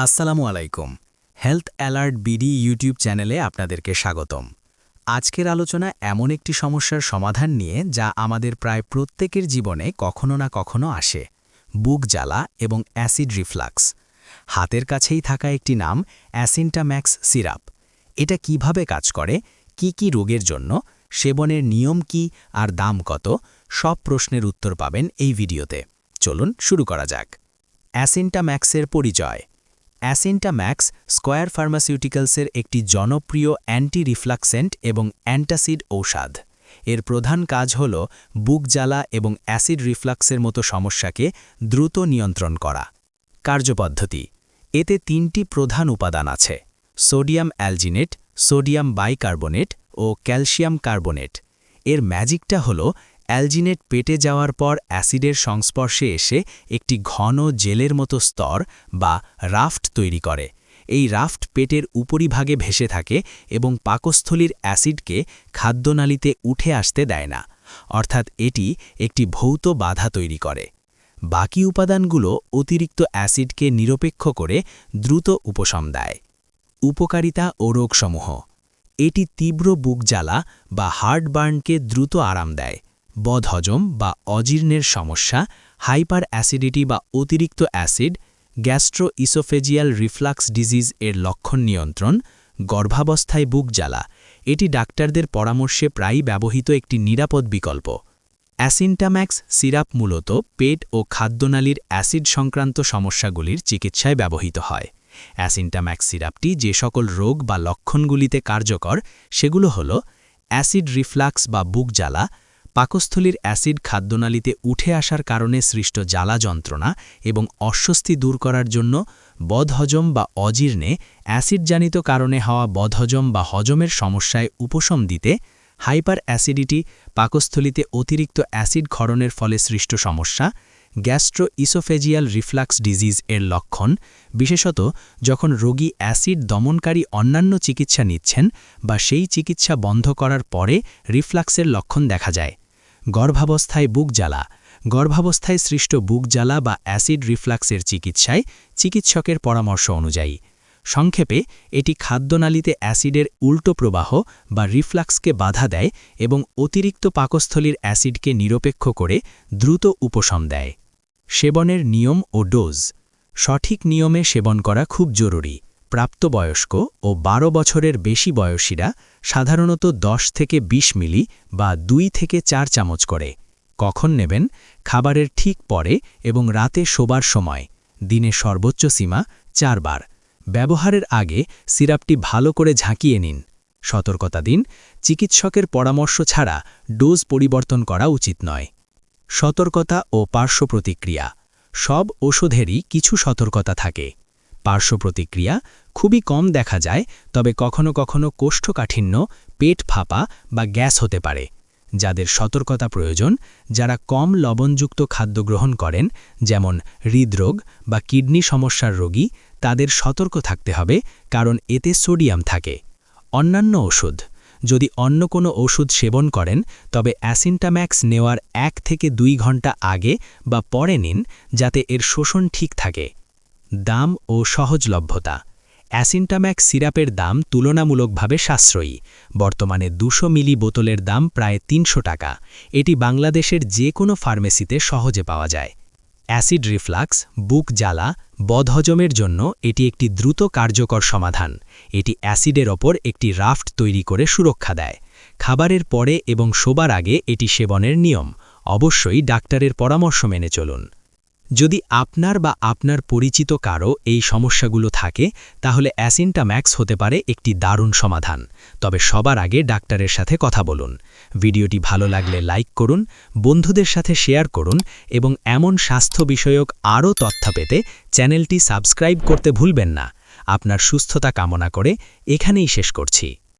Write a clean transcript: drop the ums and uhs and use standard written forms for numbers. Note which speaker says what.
Speaker 1: আসসালামু আলাইকুম। Health alert BD YouTube চ্যানেলে আপনাদেরকে স্বাগতম। আজকের আলোচনা এমন একটি সমস্যার সমাধান নিয়ে যা আমাদের প্রায় প্রত্যেকের জীবনে কখনো না কখনো আসে, বুক জ্বালা এবং অ্যাসিড রিফ্লাক্স। হাতের কাছেই থাকা একটি নাম অ্যাসিন্টাম্যাক্স সিরাপ। এটা কিভাবে কাজ করে, কি কি রোগের জন্য, সেবনের নিয়ম কি আর দাম কত, সব প্রশ্নের উত্তর পাবেন এই ভিডিওতে। চলুন শুরু করা যাক। অ্যাসিন্টাম্যাক্সের পরিচয়। অ্যাসিন্টাম্যাক্স স্কয়ার ফার্মাসিউটিক্যালসের একটি জনপ্রিয় অ্যান্টি রিফ্লাক্সেন্ট এবং অ্যান্টাসিড ঔষধ। এর প্রধান কাজ হল বুক জ্বালা এবং অ্যাসিড রিফ্লাক্সের মতো সমস্যাকে দ্রুত নিয়ন্ত্রণ করা। কার্যপদ্ধতি। এতে তিনটি প্রধান উপাদান আছে: সোডিয়াম অ্যালজিনেট, সোডিয়াম বাইকার্বনেট ও ক্যালসিয়াম কার্বনেট। এর ম্যাজিকটা হল অ্যালজিনেট পেটে যাওয়ার পর অ্যাসিডের সংস্পর্শে এসে একটি ঘন জেলের মতো স্তর বা রাফট তৈরি করে। এই রাফট পেটের উপরিভাগে ভেসে থাকে এবং পাকস্থলীর অ্যাসিডকে খাদ্যনালীতে উঠে আসতে দেয় না, অর্থাৎ এটি একটি ভৌত বাধা তৈরি করে। বাকি উপাদানগুলো অতিরিক্ত অ্যাসিডকে নিরপেক্ষ করে দ্রুত উপশম দেয়। উপকারিতা ও রোগসমূহ। এটি তীব্র বুক জ্বালা বা হার্টবার্নকে দ্রুত আরাম দেয়। বদহজম বা অজীর্ণের সমস্যা, হাইপার অ্যাসিডিটি বা অতিরিক্ত acid, gastro oesophageal reflux disease এর লক্ষণ নিয়ন্ত্রণ, গর্ভাবস্থায় বুক জ্বালা। এটি ডাক্তারদের পরামর্শে প্রায়ই ব্যবহৃত একটি নিরাপদ বিকল্প। অ্যাসিন্টাম্যাক্স সিরাপ মূলত পেট ও খাদ্যনালীর অ্যাসিড সংক্রান্ত সমস্যাগুলির চিকিৎসায় ব্যবহৃত হয়। অ্যাসিন্টাম্যাক্স সিরাপটি যে সকল রোগ বা লক্ষণগুলিতে কার্যকর সেগুলো হল অ্যাসিড রিফ্লাক্স বা বুক জ্বালা, পাকস্থলীর অ্যাসিড খাদ্যনালীতে উঠে আসার কারণে সৃষ্ট জ্বালা যন্ত্রণা এবং অস্বস্তি দূর করার জন্য, বদহজম বা অজীর্ণে অ্যাসিডজনিত কারণে হওয়া বদহজম বা হজমের সমস্যায় উপশম দিতে, হাইপার অ্যাসিডিটি, পাকস্থলীতে অতিরিক্ত অ্যাসিড ক্ষরণের ফলে সৃষ্ট সমস্যা, গ্যাস্ট্রো ইসোফেজিয়াল রিফ্লাক্স ডিজিজ এর লক্ষণ, বিশেষত যখন রোগী অ্যাসিড দমনকারী অন্যান্য চিকিৎসা নিচ্ছেন বা সেই চিকিৎসা বন্ধ করার পরে রিফ্লাক্সের লক্ষণ দেখা যায়। গর্ভাবস্থায় বুক জ্বালা। গর্ভাবস্থায় সৃষ্ট বুক জ্বালা বা অ্যাসিড রিফ্লাক্সের চিকিৎসায় চিকিৎসকের পরামর্শ অনুযায়ী। সংক্ষেপে, এটি খাদ্যনালীতে অ্যাসিডের উল্টো প্রবাহ বা রিফ্লাক্সকে বাধা দেয় এবং অতিরিক্ত পাকস্থলীর অ্যাসিডকে নিরপেক্ষ করে দ্রুত উপশম দেয়। সেবনের নিয়ম ও ডোজ। সঠিক নিয়মে সেবন করা খুব জরুরি। প্রাপ্তবয়স্ক ও 12 বছরের বেশি বয়সীরা সাধারণত 10 থেকে 20 মিলি বা 2 থেকে 4 চামচ করে। কখন নেবেন? খাবারের ঠিক পরে এবং রাতে শোবার সময়। দিনে সর্বোচ্চ সীমা 4 বার। ব্যবহারের আগে সিরাপটি ভালো করে ঝাঁকিয়ে নিন। সতর্কতা দিন: চিকিৎসকের পরামর্শ ছাড়া ডোজ পরিবর্তন করা উচিত নয়। সতর্কতা ও পার্শ্ব প্রতিক্রিয়া। সব ওষুধেরই কিছু সতর্কতা থাকে। পার্শ্ব প্রতিক্রিয়া খুবই কম দেখা যায়, তবে কখনো কখনো কোষ্ঠকাঠিন্য, পেট ফাঁপা বা গ্যাস হতে পারে। যাদের সতর্কতা প্রয়োজন, যারা কম লবণযুক্ত খাদ্য গ্রহণ করেন, যেমন হৃদরোগ বা কিডনি সমস্যার রোগী, তাদের সতর্ক থাকতে হবে, কারণ এতে সোডিয়াম থাকে। অন্যান্য ওষুধ। যদি অন্য কোনো ওষুধ সেবন করেন, তবে অ্যাসিন্টাম্যাক্স নেওয়ার 1 থেকে 2 ঘন্টা আগে বা পরে নিন, যাতে এর শোষণ ঠিক থাকে। দাম ও সহজলভ্যতা। অ্যাসিন্টাম্যাক্স সিরাপের দাম তুলনামূলকভাবে সাশ্রয়ী। বর্তমানে 200 মিলি বোতলের দাম প্রায় 300 টাকা। এটি বাংলাদেশের যে কোনো ফার্মেসিতে সহজে পাওয়া যায়। অ্যাসিড রিফ্লাক্স, বুক জ্বালা, বদহজমের জন্য এটি একটি দ্রুত কার্যকর সমাধান। এটি অ্যাসিডের ওপর একটি রাফট তৈরি করে সুরক্ষা দেয়। খাবারের পরে এবং শোবার আগে এটি সেবনের নিয়ম। অবশ্যই ডাক্তারের পরামর্শ মেনে চলুন। যদি আপনার বা আপনার পরিচিত কারো এই সমস্যাগুলো থাকে, তাহলে অ্যাসিন্টাম্যাক্স হতে পারে একটি দারুণ সমাধান। তবে সবার আগে ডাক্তারের সাথে কথা বলুন। ভিডিওটি ভালো লাগলে লাইক করুন, বন্ধুদের সাথে শেয়ার করুন এবং এমন স্বাস্থ্য বিষয়ক আরও তথ্য পেতে চ্যানেলটি সাবস্ক্রাইব করতে ভুলবেন না। আপনার সুস্থতা কামনা করে এখানেই শেষ করছি।